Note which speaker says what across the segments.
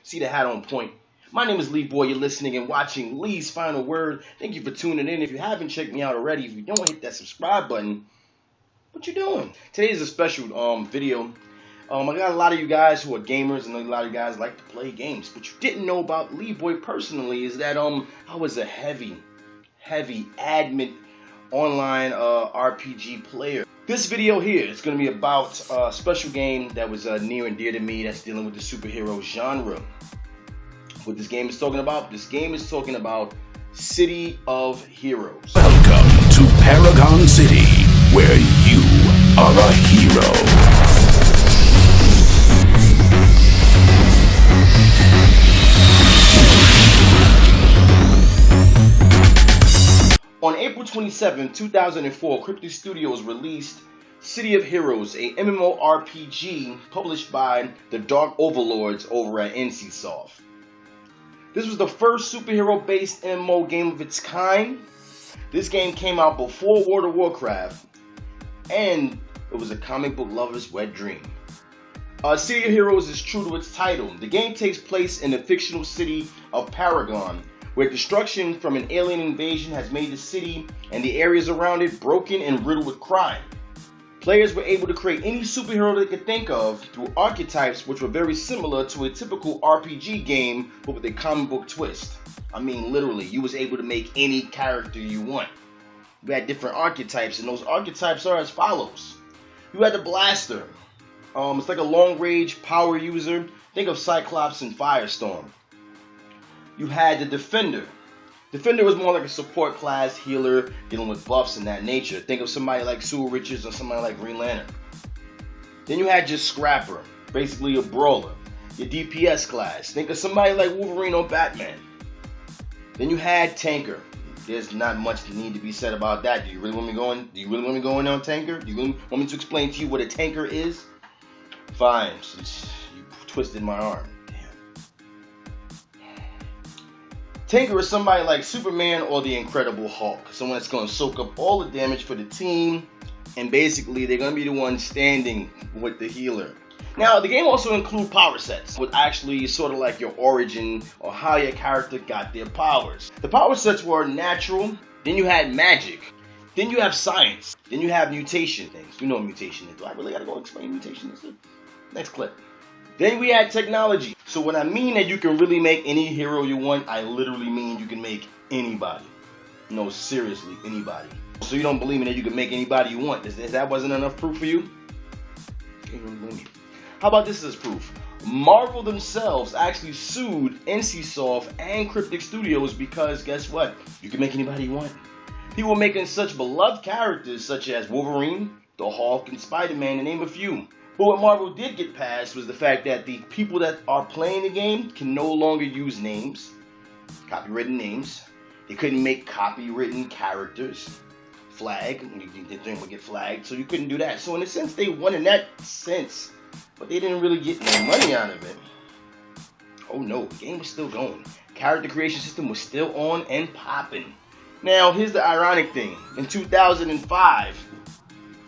Speaker 1: See the hat on point. My name is Lee Boy. You're listening and watching Lee's Final Word. Thank you for tuning in. If you haven't checked me out already, if you don't hit that subscribe button, what you doing? Today is a special video. I got a lot of you guys who are gamers, and a lot of you guys like to play games. What you didn't know about Lee Boy personally is that I was a heavy admin online RPG player. This video here is going to be about a special game that was near and dear to me that's dealing with the superhero genre. What this game is talking about? This game is talking about City of Heroes.
Speaker 2: Welcome to Paragon City, where you are a hero.
Speaker 1: On April 27, 2004, Cryptic Studios released City of Heroes, a mmorpg published by the Dark Overlords over at NCSoft. This was the first superhero-based MMO game of its kind. This game came out before World of Warcraft, and it was a comic book lover's wet dream. City of Heroes is true to its title. The game takes place in the fictional city of Paragon, where destruction from an alien invasion has made the city and the areas around it broken and riddled with crime. Players were able to create any superhero they could think of through archetypes, which were very similar to a typical RPG game, but with a comic book twist. I mean, literally, you was able to make any character you want. You had different archetypes, and those archetypes are as follows. You had the Blaster. It's like a long-range power user. Think of Cyclops and Firestorm. You had the Defender. Defender was more like a support class healer dealing with buffs and that nature. Think of somebody like Sue Richards or somebody like Green Lantern. Then you had just Scrapper, basically a brawler. Your DPS class. Think of somebody like Wolverine or Batman. Then you had Tanker. There's not much that need to be said about that. Do you really want me going? Do you really want me going on Tanker? Do you really want me to explain to you what a Tanker is? Fine, since you twisted my arm. Tanker is somebody like Superman or the Incredible Hulk. Someone that's going to soak up all the damage for the team, and basically they're going to be the one standing with the healer. Now, the game also includes power sets, which actually is sort of like your origin or how your character got their powers. The power sets were natural, then you had magic, then you have science, then you have mutation things. You know what mutation is. Do I really got to go explain mutation is? Next clip. Then we had technology. So when I mean that you can really make any hero you want, I literally mean you can make anybody. No, seriously, anybody. So you don't believe me that you can make anybody you want. Is that wasn't enough proof for you? How about this as proof? Marvel themselves actually sued NCSoft and Cryptic Studios because guess what? You can make anybody you want. People were making such beloved characters such as Wolverine, the Hulk, and Spider-Man, to name a few. But what Marvel did get past was the fact that the people that are playing the game can no longer use names, copywritten names. They couldn't make copywritten characters. Flag, the thing would get flagged, so you couldn't do that. So in a sense, they won in that sense, but they didn't really get any money out of it. Oh no, the game was still going. Character creation system was still on and popping. Now, here's the ironic thing. In 2005,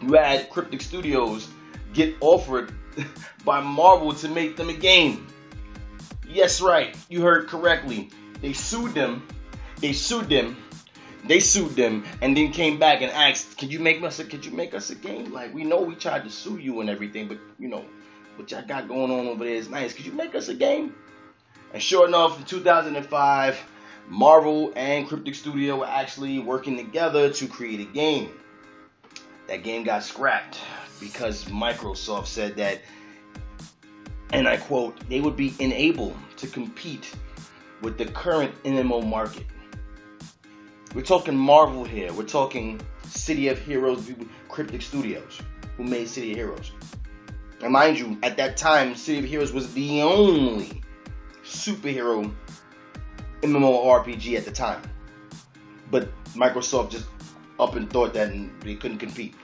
Speaker 1: you had Cryptic Studios get offered by Marvel to make them a game. Yes, right. You heard correctly. They sued them, and then came back and asked, could you make us a game? Like, we know we tried to sue you and everything, but you know, what y'all got going on over there is nice. Could you make us a game? And sure enough, in 2005, Marvel and Cryptic Studio were actually working together to create a game. That game got scrapped because Microsoft said that, and I quote, they would be unable to compete with the current MMO market. We're talking Marvel here. We're talking City of Heroes, Cryptic Studios, who made City of Heroes. And mind you, at that time, City of Heroes was the only superhero MMORPG at the time. But Microsoft just up and thought that they couldn't compete.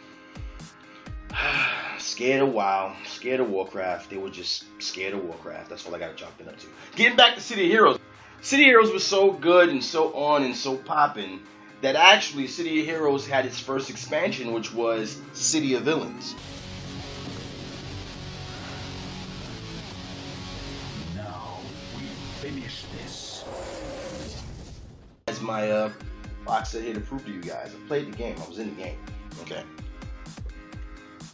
Speaker 1: Scared of WoW, scared of Warcraft. They were just scared of Warcraft. That's all I got to chalk it up to. Getting back to City of Heroes. City of Heroes was so good and so on and so poppin' that actually City of Heroes had its first expansion, which was City of Villains.
Speaker 2: Now we finish this.
Speaker 1: As my box set here to prove to you guys, I played the game. I was in the game. Okay.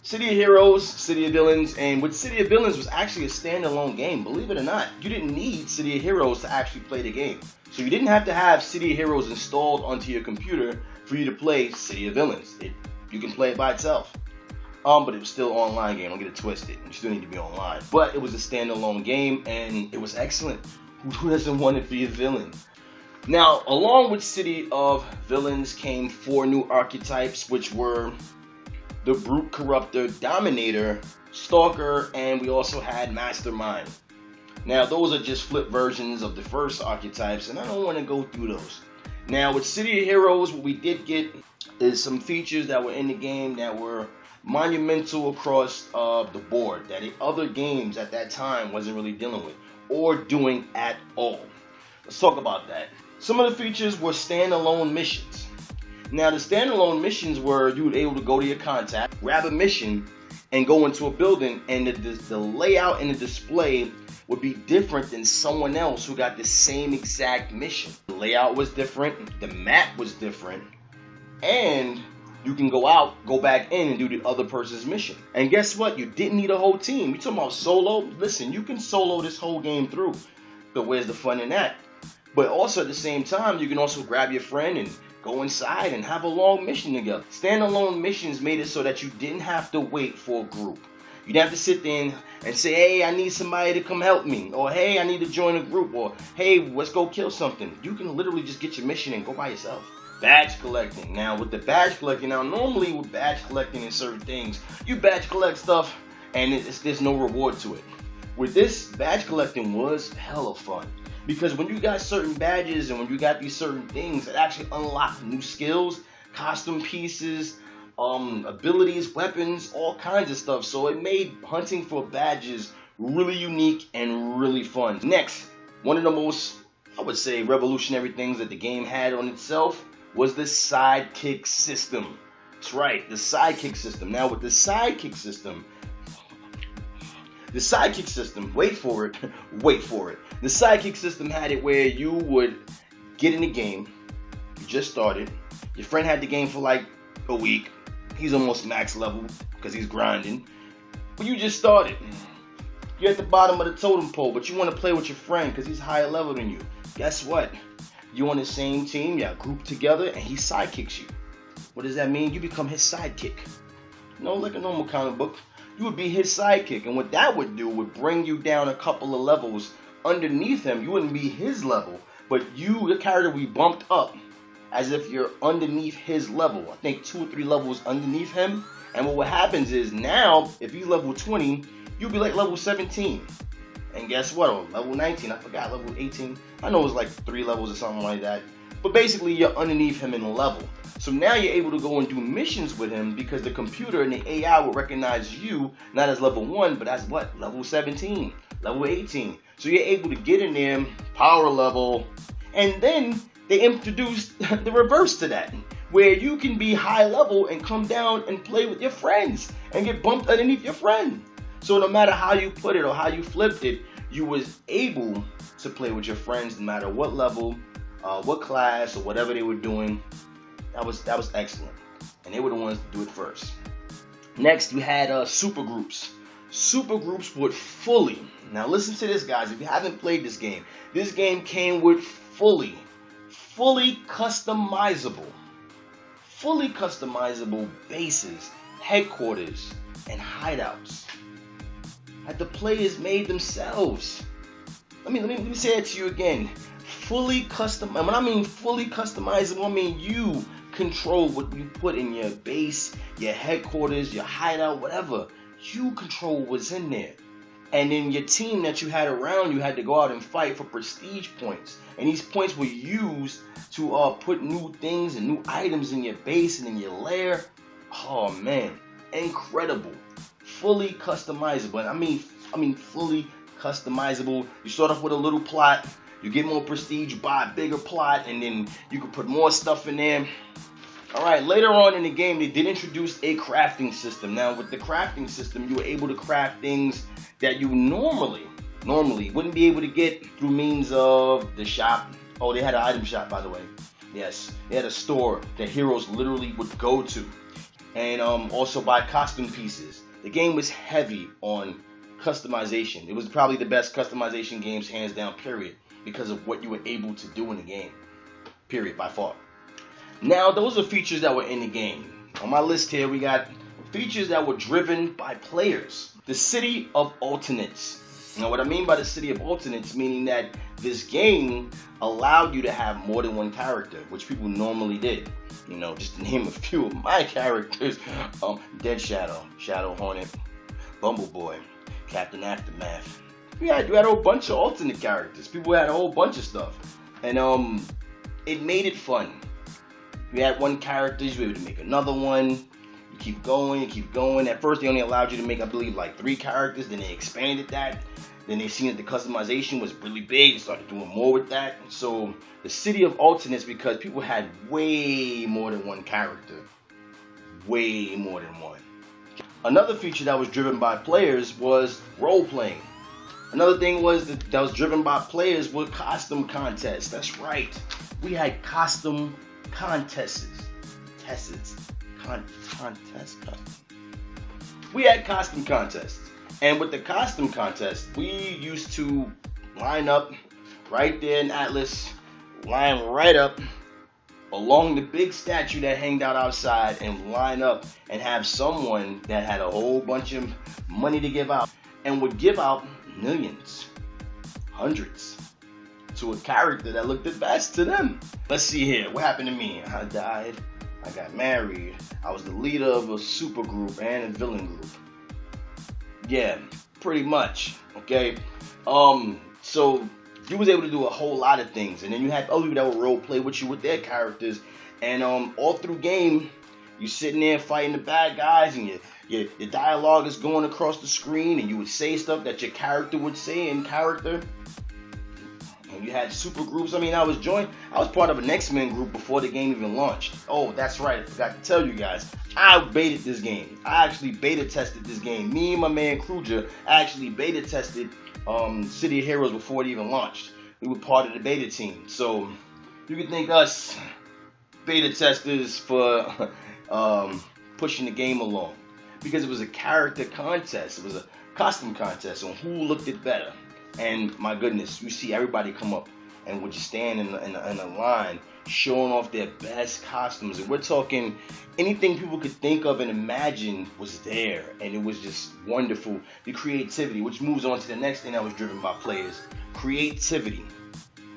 Speaker 1: City of Heroes, City of Villains, and with City of Villains was actually a standalone game. Believe it or not, you didn't need City of Heroes to actually play the game. So you didn't have to have City of Heroes installed onto your computer for you to play City of Villains. You can play it by itself. But it was still an online game. Don't get it twisted. You still need to be online. But it was a standalone game, and it was excellent. Who doesn't want to be a villain? Now, along with City of Villains came 4 new archetypes, which were the Brute Corruptor, Dominator, Stalker, and we also had Mastermind. Now, those are just flip versions of the first archetypes, and I don't want to go through those. Now, with City of Heroes, what we did get is some features that were in the game that were monumental across the board that the other games at that time wasn't really dealing with or doing at all. Let's talk about that. Some of the features were standalone missions. Now, the standalone missions were you were able to go to your contact, grab a mission, and go into a building, and the layout and the display would be different than someone else who got the same exact mission. The layout was different, the map was different, and you can go back in and do the other person's mission. And guess what? You didn't need a whole team. You talking about solo? Listen, you can solo this whole game through, but where's the fun in that? But also at the same time, you can also grab your friend and go inside and have a long mission together. Standalone missions made it so that you didn't have to wait for a group. You didn't have to sit there and say, hey, I need somebody to come help me. Or, hey, I need to join a group. Or, hey, let's go kill something. You can literally just get your mission and go by yourself. Badge collecting. Now, with the badge collecting, normally with badge collecting and certain things, you badge collect stuff and there's no reward to it. With this, badge collecting was hella fun. Because when you got certain badges and when you got these certain things, it actually unlocked new skills, costume pieces, abilities, weapons, all kinds of stuff. So it made hunting for badges really unique and really fun. Next, one of the most, I would say, revolutionary things that the game had on itself was the Sidekick system. That's right, the Sidekick system. Now with the Sidekick system, wait for it. The Sidekick system had it where you would get in the game, you just started, your friend had the game for like a week, he's almost max level because he's grinding, but you just started. You're at the bottom of the totem pole, but you want to play with your friend because he's higher level than you. Guess what? You're on the same team, y'all group together, and he sidekicks you. What does that mean? You become his sidekick. No, like a normal comic book. You would be his sidekick, and what that would do would bring you down a couple of levels underneath him. You wouldn't be his level, but your character would be bumped up as if you're underneath his level. I think 2 or 3 levels underneath him. And what happens is now, if he's level 20, you'll be like level 17. And guess what? Or level 19, I forgot, level 18. I know it was like 3 levels or something like that. But basically, you're underneath him in level. So now you're able to go and do missions with him because the computer and the AI will recognize you not as level 1, but as what? Level 17, level 18. So you're able to get in there, power level, and then they introduced the reverse to that, where you can be high level and come down and play with your friends and get bumped underneath your friend. So no matter how you put it or how you flipped it, you was able to play with your friends no matter what level, what class, or whatever they were doing. That was excellent, and they were the ones to do it first. Next, we had Supergroups. Supergroups would fully, now listen to this, guys, if you haven't played this game came with fully customizable bases, headquarters, and hideouts that the players made themselves. Let me say it to you again. Fully custom, and when I mean fully customizable, I mean you control what you put in your base, your headquarters, your hideout, whatever. You control what's in there. And then your team that you had around you had to go out and fight for prestige points. And these points were used to put new things and new items in your base and in your lair. Oh man, incredible. Fully customizable. I mean fully customizable. You start off with a little plot. You get more prestige, buy a bigger plot, and then you can put more stuff in there. Alright, later on in the game, they did introduce a crafting system. Now, with the crafting system, you were able to craft things that you normally normally wouldn't be able to get through means of the shop. Oh, they had an item shop, by the way. Yes, they had a store that heroes literally would go to, and also buy costume pieces. The game was heavy on customization. It was probably the best customization games, hands down, period, because of what you were able to do in the game, period, by far. Now, those are features that were in the game. On my list here, we got features that were driven by players. The City of Alternates. Now, what I mean by the City of Alternates, meaning that this game allowed you to have more than one character, which people normally did. You know, just to name a few of my characters: Dead Shadow, Shadow Hornet, Bumble Boy, Captain Aftermath. You had a whole bunch of alternate characters. People had a whole bunch of stuff, and it made it fun. You had one character, you were able to make another one. You keep going, you keep going. At first, they only allowed you to make, I believe, like 3 characters. Then they expanded that. Then they seen that the customization was really big and started doing more with that. So the City of Alternates, because people had way more than one character. Way more than one. Another feature that was driven by players was role-playing. Another thing was that was driven by players were costume contests. That's right. We had costume contests. We had costume contests. And with the costume contest, we used to line up right there in Atlas, line right up along the big statue that hanged out outside, and line up and have someone that had a whole bunch of money to give out and would give out millions, hundreds, to a character that looked the best to them. Let's see here. What happened to me? I died. I got married. I was the leader of a supergroup and a villain group. Yeah, pretty much. Okay. So you was able to do a whole lot of things, and then you had other people that would role play with you with their characters, and all through game, you sitting there fighting the bad guys, and your dialogue is going across the screen, and you would say stuff that your character would say in character. And you had Supergroups. I mean, I was part of an X-Men group before the game even launched. Oh, that's right. I forgot to tell you guys. I baited this game. I actually beta tested this game. Me and my man Kruger actually beta tested City of Heroes before it even launched. We were part of the beta team. So you can thank us beta testers for pushing the game along, because it was a character contest. It was a costume contest on who looked it better. And my goodness, you see everybody come up and would just stand in a line showing off their best costumes. And we're talking anything people could think of and imagine was there. And it was just wonderful. The creativity, which moves on to the next thing that was driven by players. Creativity.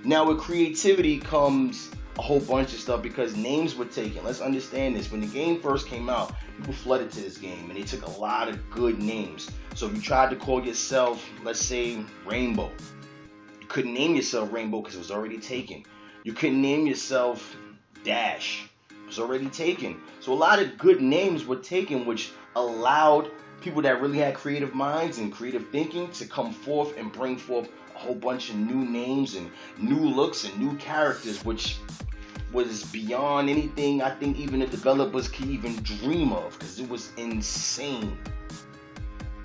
Speaker 1: Now with creativity comes a whole bunch of stuff, because names were taken. Let's understand this. When the game first came out, people flooded to this game, and they took a lot of good names. So if you tried to call yourself, let's say, Rainbow, you couldn't name yourself Rainbow because it was already taken. You couldn't name yourself Dash. It was already taken. So a lot of good names were taken, which allowed people that really had creative minds and creative thinking to come forth and bring forth a whole bunch of new names and new looks and new characters, which was beyond anything I think even the developers could even dream of, because it was insane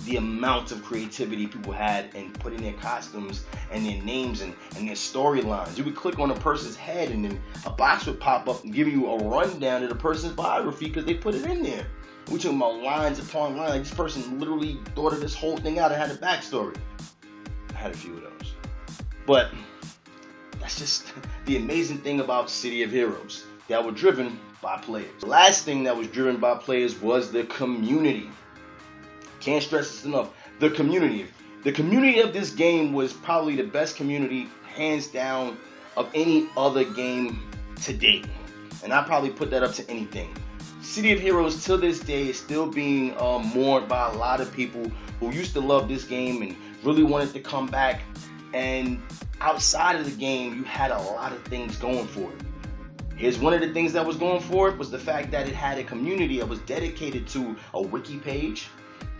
Speaker 1: the amount of creativity people had in putting their costumes and their names and their storylines. You would click on a person's head and then a box would pop up and give you a rundown of the person's biography because they put it in there. We're talking about lines upon lines. Like, this person literally thought of this whole thing out and had a backstory. I had a few of those. But that's just the amazing thing about City of Heroes, that were driven by players. The last thing that was driven by players was the community. Can't stress this enough. The community. The community of this game was probably the best community, hands down, of any other game to date. And I probably put that up to anything. City of Heroes till this day is still being mourned by a lot of people who used to love this game and really wanted to come back. And outside of the game, you had a lot of things going for it. Here's one of the things that was going for it was the fact that it had a community that was dedicated to a wiki page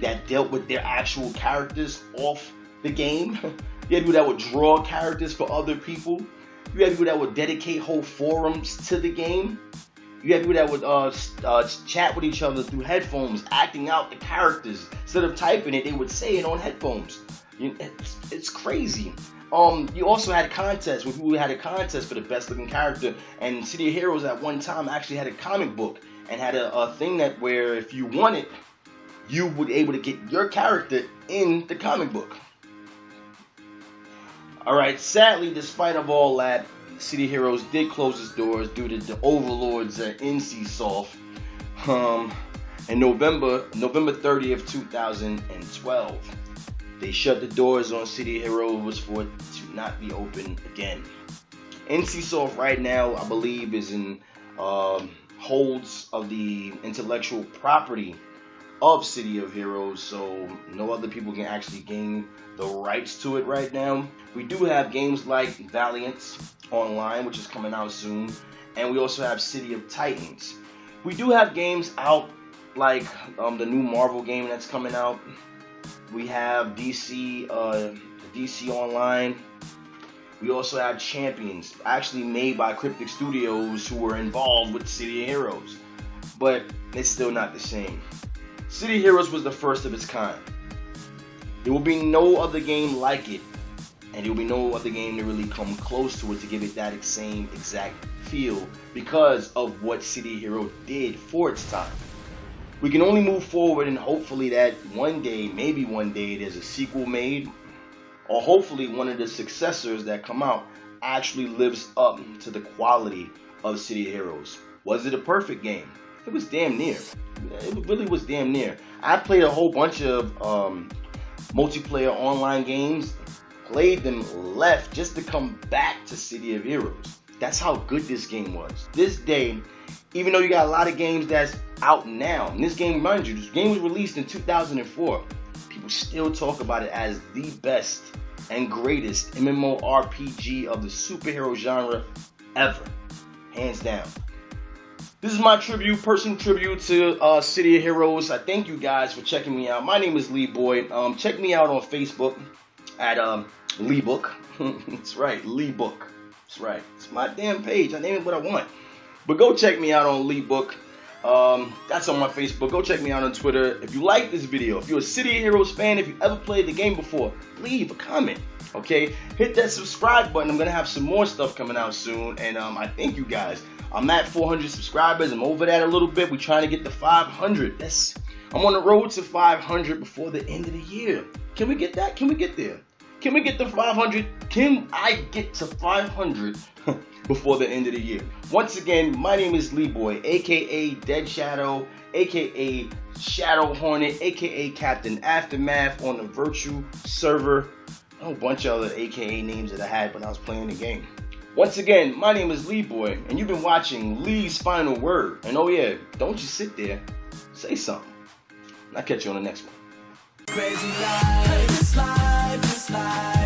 Speaker 1: that dealt with their actual characters off the game. You had people that would draw characters for other people. You had people that would dedicate whole forums to the game. You had people that would chat with each other through headphones, acting out the characters. Instead of typing it, they would say it on headphones. It's crazy. You also had contests where people had a contest for the best looking character, and City of Heroes at one time actually had a comic book and had a thing that where if you won it, you would be able to get your character in the comic book. Alright, sadly, despite of all that, City of Heroes did close its doors due to the overlords at NCSoft in November 30th, 2012. They shut the doors on City of Heroes for it to not be open again. NCSoft right now, I believe, is in holds of the intellectual property of City of Heroes, so no other people can actually gain the rights to it right now. We do have games like Valiant Online, which is coming out soon, and we also have City of Titans. We do have games out like the new Marvel game that's coming out. We have DC Online. We also have Champions, actually made by Cryptic Studios, who were involved with City of Heroes, but it's still not the same. City of Heroes was the first of its kind. There will be no other game like it, and there will be no other game to really come close to it to give it that same exact feel because of what City of Heroes did for its time. We can only move forward, and hopefully that one day, maybe one day, there's a sequel made, or hopefully one of the successors that come out actually lives up to the quality of City of Heroes. Was it a perfect game? It was damn near. It really was damn near. I played a whole bunch of multiplayer online games, played them, left just to come back to City of Heroes. That's how good this game was. This day, even though you got a lot of games that's out now, and this game, mind you, this game was released in 2004, people still talk about it as the best and greatest MMORPG of the superhero genre ever. Hands down. This is my tribute, personal tribute to City of Heroes. I thank you guys for checking me out. My name is Lee Boy. Check me out on Facebook at Lee Book. That's right, Lee Book. That's right. It's my damn page. I name it what I want. But go check me out on Lee Book. That's on my Facebook. Go check me out on Twitter. If you like this video, if you're a City of Heroes fan, if you ever played the game before, leave a comment. Okay? Hit that subscribe button. I'm going to have some more stuff coming out soon. And I thank you guys. I'm at 400 subscribers. I'm over that a little bit. We're trying to get to 500. I'm on the road to 500 before the end of the year. Can we get that? Can we get there? Can we get to 500? Can I get to 500 before the end of the year? Once again, my name is Lee Boy, aka Dead Shadow, aka Shadow Hornet, aka Captain Aftermath on the Virtue server. A whole bunch of other aka names that I had when I was playing the game. Once again, my name is Lee Boy, and you've been watching Lee's Final Word. And oh yeah, don't you sit there, say something. And I'll catch you on the next one.
Speaker 3: Crazy life, this life, this life.